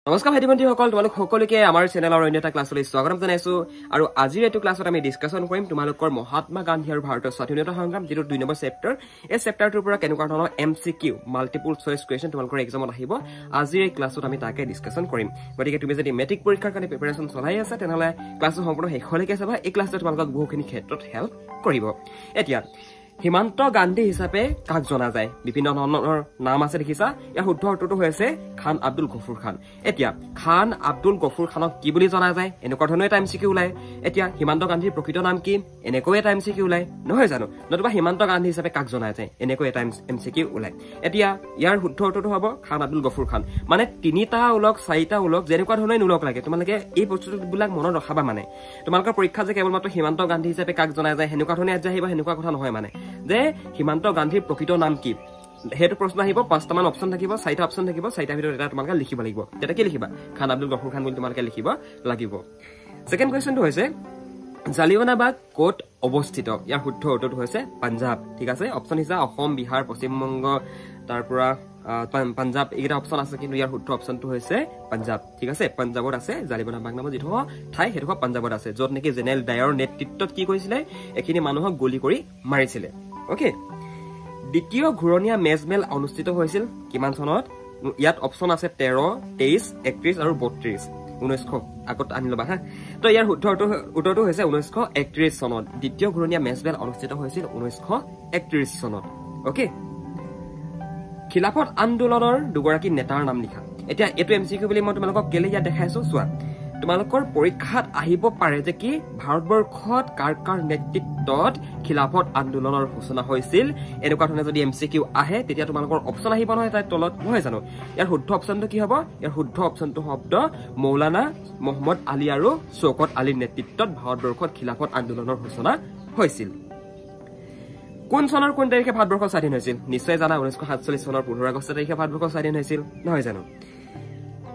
নমস্কাৰ ভাইটি ভণ্টিসকল, তোমালোক সকলোকে আমাৰ চেনেলৰ অন্য এটা ক্লাছলৈ স্বাগতম জনাইছো। আৰু আজিৰ এইটো ক্লাছত আমি ডিছকাশ্যন কৰিম তোমালোকৰ মহাত্মা গান্ধী আৰু ভাৰতৰ স্বাধীনতা সংগ্ৰাম, যিটো 2 নম্বৰ চেপ্টাৰ। এই চেপ্টাৰটোৰ পৰা কেনেকুৱা ধৰণৰ MCQ মাল্টিপল চইচ কুৱেশ্যন তোমালোকৰ এক্সামত আহিব, আজিৰ এই ক্লাছত আমি তাকে ডিছকাশ্যন কৰিম। গতিকে তুমি যদি মেট্ৰিক পৰীক্ষাৰ কাৰণে প্ৰিপাৰেশ্যন চলাই আছা, তেনেহ'লে ক্লাছটো সম্পূৰ্ণ শেষলৈকে চাবা। এই ক্লাছটোৱে তোমালোকক বহুখিনি ক্ষেত্ৰত হেল্প কৰিব। এতিয়া হিমান্ত গান্ধী হিচাপে কাক জনা যায়? বিভিন্ন ধৰণৰ নাম আছে, দেখিছা। ইয়াৰ শুদ্ধ উত্তৰটো হৈছে খান আব্দুল গফুৰ খান। এতিয়া খান আব্দুল গফুৰ খানক কি বুলি জনা যায়? এনেকুৱা ধৰণৰ এটা MCQ ওলায়। এতিয়া হিমান্ত গান্ধীৰ প্ৰকৃত নাম কি? এনেকৈ এটা MCQ ওলায়, নহয় জানো? নতুবা হিমান্ত গান্ধী হিচাপে কাক জনা যায়? এনেকৈ এটা MCQ ওলায়। এতিয়া ইয়াৰ শুদ্ধ উত্তৰটো হ'ব খান আব্দুল গফুৰ খান। মানে 3টা ওলক 4টা ওলক, যেনেকুৱা ধৰণে নোলক লাগে, তোমালোকে এই বস্তুবিলাক মনত ৰখাবা। মানে তোমালোকৰ পৰীক্ষা যে কেৱল মাত্ৰ হিমান্ত গান্ধী হিচাপে কাক জনা যায় সেনেকুৱা ধৰণে আজি আহিবা, সেনেকুৱা কথা নহয়। মানে যে হিমান্ত গান্ধীৰ প্ৰকৃত নাম কি, সেইটো প্ৰশ্ন আহিব। 5টামান অপশ্যন থাকিব, 4টা অপশ্যন থাকিব। 4টাৰ ভিতৰত এটা তোমালোকে লিখিব লাগিব। তেতিয়া কি লিখিবা? খান আব্দুল গফুৰ খান বুলি তোমালোকে লিখিব লাগিব। ছেকেণ্ড কুৱেশ্যনটো হৈছে জালিৱানাবাগ ক'ত অৱস্থিত? ইয়াৰ শুদ্ধ উত্তৰটো হৈছে পাঞ্জাৱ। ঠিক আছে, অপশ্যন হিচাপে অসম, বিহাৰ, পশ্চিমবংগ, তাৰ পৰা পাঞ্জাৱ, এইকেইটা অপশ্যন আছে, কিন্তু ইয়াৰ শুদ্ধ অপশ্যনটো হৈছে পাঞ্জাৱ। ঠিক আছে, পাঞ্জাৱত আছে জালিৱানাবাগ নামৰ যিটো ঠাই, সেইটো পাঞ্জাৱত আছে, য'ত নেকি জেনেৰেল ডায়াৰৰ নেতৃত্বত কি কৰিছিলে, এইখিনি মানুহক গুলী কৰি মাৰিছিলে। অ'কে, দ্বিতীয় ঘূৰণীয়া মেজমেল অনুষ্ঠিত হৈছিল কিমান চনত? ইয়াত অপশ্যন আছে 13, 23, 31 আৰু 32। 1900 আগত আনি ল'বা হা। তো ইয়াৰ শুদ্ধ উত্তৰটো হৈছে 1931 চনত। দ্বিতীয় ঘূৰণীয়া মেজমেল অনুষ্ঠিত হৈছিল 1931 চনত। অ'কে, খিলাফত আন্দোলনৰ দুগৰাকী নেতাৰ নাম লিখা। এতিয়া এইটো MCQ বুলি মই তোমালোকক কেলে ইয়াত দেখাইছো চোৱা। তোমালোকৰ পৰীক্ষাত আহিব পাৰে যে কি ভাৰতবৰ্ষত কাৰ কাৰ নেতৃত্বত খিলাফত আন্দোলনৰ সূচনা হৈছিল। এনেকুৱা ধৰণে যদি MCQ আহে, তেতিয়া তোমালোকৰ অপশ্যন আহিব নহয় তাৰ তলত, নহয় জানো? ইয়াৰ শুদ্ধ অপশ্যনটো কি হ'ব? ইয়াৰ শুদ্ধ অপশ্যনটো শব্দ মৌলানা মহম্মদ আলী আৰু চৌকত আলীৰ নেতৃত্বত ভাৰতবৰ্ষত খিলাফত আন্দোলনৰ সূচনা হৈছিল। কোন চনৰ কোন তাৰিখে ভাৰতবৰ্ষ স্বাধীন হৈছিল? নিশ্চয় জানা, 1947 চনৰ 15 আগষ্ট তাৰিখে ভাৰতবৰ্ষ স্বাধীন হৈছিল, নহয় জানো?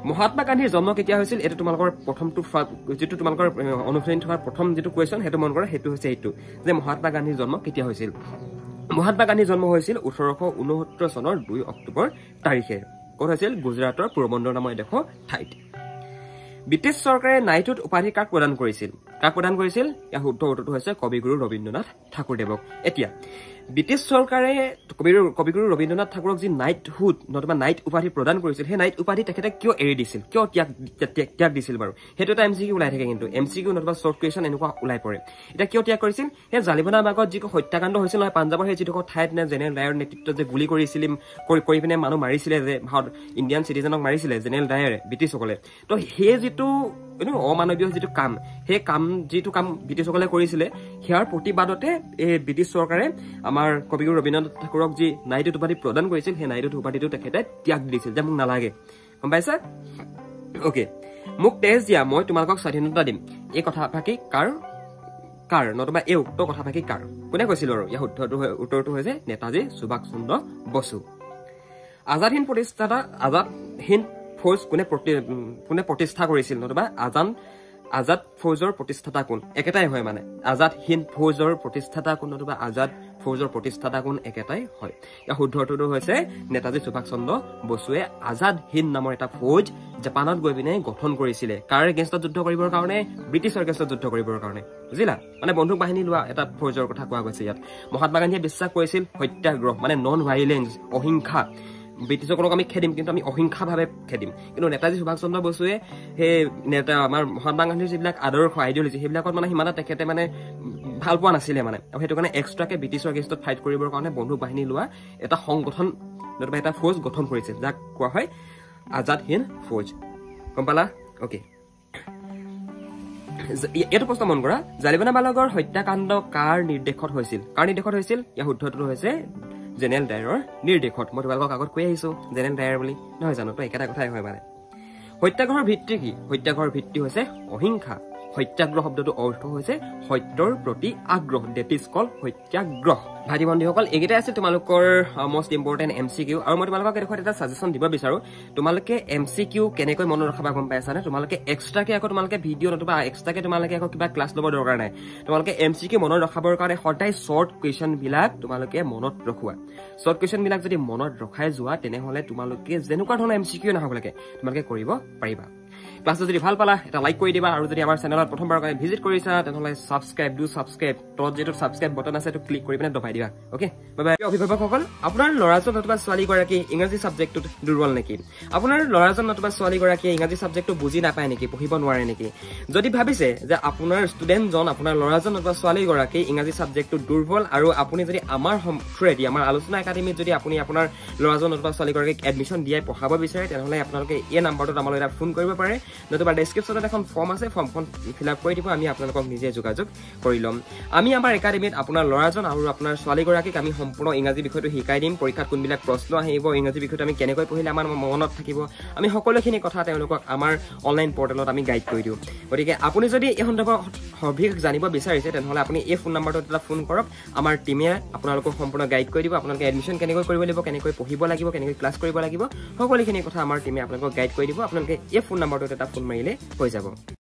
মহাত্মা গান্ধীৰ জন্ম কেতিয়া হৈছিল? এইটো তোমালোকৰ প্ৰথমটো যিটো তোমালোকৰ অনুসৰণ থকা প্ৰথম যিটো কুৱেশ্যন, সেইটো মন কৰা, সেইটো হৈছে এইটো যে মহাত্মা গান্ধীৰ জন্ম কেতিয়া হৈছিল। মহাত্মা গান্ধীৰ জন্ম হৈছিল 1869 চনৰ 2 অক্টোবৰ তাৰিখে। ক'ত হৈছিল? গুজৰাটৰ পোৰবন্দৰ নামৰ এডোখৰ ঠাইত। ব্ৰিটিছ চৰকাৰে নাইটহুড উপাধি কাক প্ৰদান কৰিছিল? কাক প্ৰদান কৰিছিল? ইয়াৰ শুদ্ধ উত্তৰটো হৈছে কবিগুৰু ৰবীন্দ্ৰনাথ ঠাকুৰদেৱক। এতিয়া ব্ৰিটিছ চৰকাৰে কবিগুৰু ৰবীন্দ্ৰনাথ ঠাকুৰক যি নাইটহুড নতুবা নাইট উপাধি প্ৰদান কৰিছিল, সেই নাইট উপাধি তেখেতে কিয় এৰি দিছিল, কিয় ত্যাগ দিছিল বাৰু? সেইটো এটা MCQ ওলাই থাকে, কিন্তু MCQ নতুবা শ্বৰ্ট কুৱেশ্যন এনেকুৱা ওলাই পৰে। এতিয়া কিয় ত্যাগ কৰিছিল? সেই জালিৱানাবাগত যি হত্যাকাণ্ড হৈছিল নহয় পাঞ্জাৱৰ, সেই যিডোখৰ ঠাইত জেনেৰেল ডায়াৰৰ নেতৃত্বত যে গুলী কৰিছিল, কৰি পিনে মানুহ মাৰিছিলে, যে ইণ্ডিয়ান চিটিজেনক মাৰিছিলে জেনেৰেল ডায়াৰে, ব্ৰিটিছসকলে। তো সেই যিটো অমানৱীয় যিটো কাম, সেই যিটো কাম ব্ৰিটিছসকলে কৰিছিলে, সেয়াৰ প্ৰতিবাদতে এই ব্ৰিটিছ চৰকাৰে আমাৰ কবিগুৰু ৰবীন্দ্ৰনাথ ঠাকুৰক যি নাইটহুড উপাধি প্ৰদান কৰিছিল, সেই নাইটহুড উপাধিটো তেখেতে ত্যাগ দিছিল, যে মোক নালাগে। গম পাইছা? অ'কে, মোক তেজ দিয়া, মই তোমালোকক স্বাধীনতা দিম। এই কথা ভাষী কাৰ নতুবা এই উক্ত কথা ভাষী কাৰ? কোনে কৈছিল বাৰু? ইয়াৰ উত্তৰটো হৈছে নেতাজী সুভাষ চন্দ্ৰ বসু। আজাদ হিন্দ ফৌজ কোনে প্ৰতিষ্ঠা কৰিছিল? নতুবা আজাদ ফৌজৰ প্ৰতিষ্ঠাতা কোন? একেটাই হয়। মানে আজাদ হিন্দ ফৌজৰ প্ৰতিষ্ঠাতা কোন নতুবা আজাদ ফৌজৰ প্ৰতিষ্ঠাতা কোন? একেটাই হয়। ইয়াৰ শুদ্ধ উত্তৰটো হৈছে নেতাজী সুভাষ চন্দ্ৰ বসুৱে আজাদ হিন্দ নামৰ এটা ফৌজ জাপানত গৈ পিনে গঠন কৰিছিলে। কাৰ এগেইনষ্টত যুদ্ধ কৰিবৰ কাৰণে? ব্ৰিটিছৰ এগেইনষ্টত যুদ্ধ কৰিবৰ কাৰণে, বুজিলা? মানে বন্দুক বাহিনী লোৱা এটা ফৌজৰ কথা কোৱা গৈছে ইয়াত। মহাত্মা গান্ধীয়ে বিশ্বাস কৰিছিল সত্যাগ্ৰহ, মানে নন ভাইলেঞ্চ, অহিংসা। ব্ৰিটিছসকলক আমি খেদিম, কিন্তু আমি অহিংসাভাৱে খেদিম। কিন্তু নেতাজী সুভাষ চন্দ্ৰ বসুৱে সেই আমাৰ মহাত্মা গান্ধীৰ যিবিলাক আদৰ্শ আইডিয়লজি, সেইবিলাকত মানে সিমান তেখেতে মানে ভাল পোৱা নাছিলে মানে। আৰু সেইটো কাৰণে এক্সট্ৰাকে ব্ৰিটিছৰ এগেইনষ্টত ফাইট কৰিবৰ কাৰণে বন্দুক বাহিনী লোৱা এটা সংগঠন নতুবা এটা ফৌজ গঠন কৰিছিল, যাক কোৱা হয় আজাদ হিন্দ ফৌজ। গম পালা? অ'কে, এইটো প্ৰশ্ন মন কৰা, জালিৱানাবাগৰ হত্যাকাণ্ড কাৰ নিৰ্দেশত হৈছিল? কাৰ নিৰ্দেশত হৈছিল? ইয়াৰ শুদ্ধটো হৈছে জেনেৰেল ডায়াৰৰ নিৰ্দেশত। মই তোমালোকক আগত কৈ আহিছো জেনেৰেল ডায়াৰ বুলি, নহয় জানো? তো একেটা কথাই হয়। মানে সত্যাগ্ৰহৰ ভিত্তি কি? সত্যাগ্ৰহৰ ভিত্তি হৈছে অহিংসা। সত্যাগ্ৰহ শব্দটো অৰ্থ হৈছে সত্যৰ প্ৰতি আগ্ৰহ, ডেট ইজ কল সত্যাগ্ৰহ। ভাইটি বন্ধুসকল, এইকেইটাই আছিল তোমালোকৰ মষ্ট ইম্পৰ্টেণ্ট MCQ। আৰু মই তোমালোকক এডোখৰত এটা ছাজেশ্যন দিব বিচাৰো, তোমালোকে MCQ কেনেকৈ মনত ৰখাবা গম পাইছানে? তোমালোকে এক্সট্ৰাকে আকৌ তোমালোকে ভিডিঅ' নতুবা এক্সট্ৰাকে তোমালোকে আকৌ কিবা ক্লাছ ল'ব দৰকাৰ নাই। তোমালোকে MCQ মনত ৰখাবৰ কাৰণে সদায় শ্বৰ্ট কুৱেশ্যনবিলাক তোমালোকে মনত ৰখোৱা। শ্বৰ্ট কুৱেশ্যনবিলাক যদি মনত ৰখাই যোৱা তেনেহ'লে তোমালোকে যেনেকুৱা ধৰণৰ MCQ নাহক লাগে তোমালোকে কৰিব পাৰিবা। ক্লাছটো যদি ভাল পালা এটা লাইক কৰি দিবা, আৰু যদি আমাৰ চেনেলত প্ৰথমবাৰৰ কাৰণে ভিজিট কৰিছা তেনেহ'লে ছাবস্ক্ৰাইব তলত যিটো ছাবস্ক্ৰাইব বটন আছে সেইটো ক্লিক কৰি পিনে দবাই দিবা। Okay, bye bye. অভিভাৱকসকল, আপোনাৰ ল'ৰাজন নতুবা ছোৱালীগৰাকী ইংৰাজী ছাবজেক্টটোত দুৰ্বল নেকি? আপোনাৰ ল'ৰাজন নতুবা ছোৱালীগৰাকীয়ে ইংৰাজী ছাবজেক্টটো বুজি নাপায় নেকি, পঢ়িব নোৱাৰে নেকি? যদি ভাবিছে যে আপোনাৰ ষ্টুডেণ্টজন, আপোনাৰ ল'ৰাজন নতুবা ছোৱালীগৰাকী ইংৰাজী ছাবজেক্টটো দুৰ্বল, আৰু আপুনি যদি আমাৰ থ্ৰুৱেদি আমাৰ আলোচনা একাডেমীত যদি আপুনি আপোনাৰ ল'ৰাজন নতুবা ছোৱালীগৰাকীক এডমিশ্যন দিয়াই পঢ়াব বিচাৰে তেনেহ'লে আপোনালোকে এই নাম্বাৰটোত আমালৈ এটা ফোন কৰিব পাৰে, নতুবা ডেছক্ৰিপশ্যনত এখন ফৰ্ম আছে, ফৰ্মখন ফিল আপ কৰি দিব, আমি আপোনালোকক নিজে যোগাযোগ কৰি ল'ম। আমি আমাৰ একাডেমীত আপোনাৰ ল'ৰাজন আৰু আপোনাৰ ছোৱালীগৰাকীক আমি সম্পূৰ্ণ ইংৰাজী বিষয়টো শিকাই দিম। পৰীক্ষাত কোনবিলাক প্ৰশ্ন আহিব, ইংৰাজী বিষয়টো আমি কেনেকৈ পঢ়িলে আমাৰ মনত থাকিব, আমি সকলোখিনি কথা তেওঁলোকক আমাৰ অনলাইন পৰ্টেলত আমি গাইড কৰি দিওঁ। গতিকে আপুনি যদি এই সন্দৰ্ভত সবিশেষ জানিব বিচাৰিছে তেনেহ'লে আপুনি এই ফোন নাম্বাৰটোত এটা ফোন কৰক। আমাৰ টিমে আপোনালোকক সম্পূৰ্ণ গাইড কৰি দিব। আপোনালোকে এডমিশ্যন কেনেকৈ কৰিব লাগিব, কেনেকৈ পঢ়িব লাগিব, কেনেকৈ ক্লাছ কৰিব লাগিব, সকলোখিনি কথা আমাৰ টিমে আপোনালোকক গাইড কৰি দিব। আপোনালোকে এই ফোন নাম্বাৰটোত এটা ফোন মাৰিলে হৈ যাব।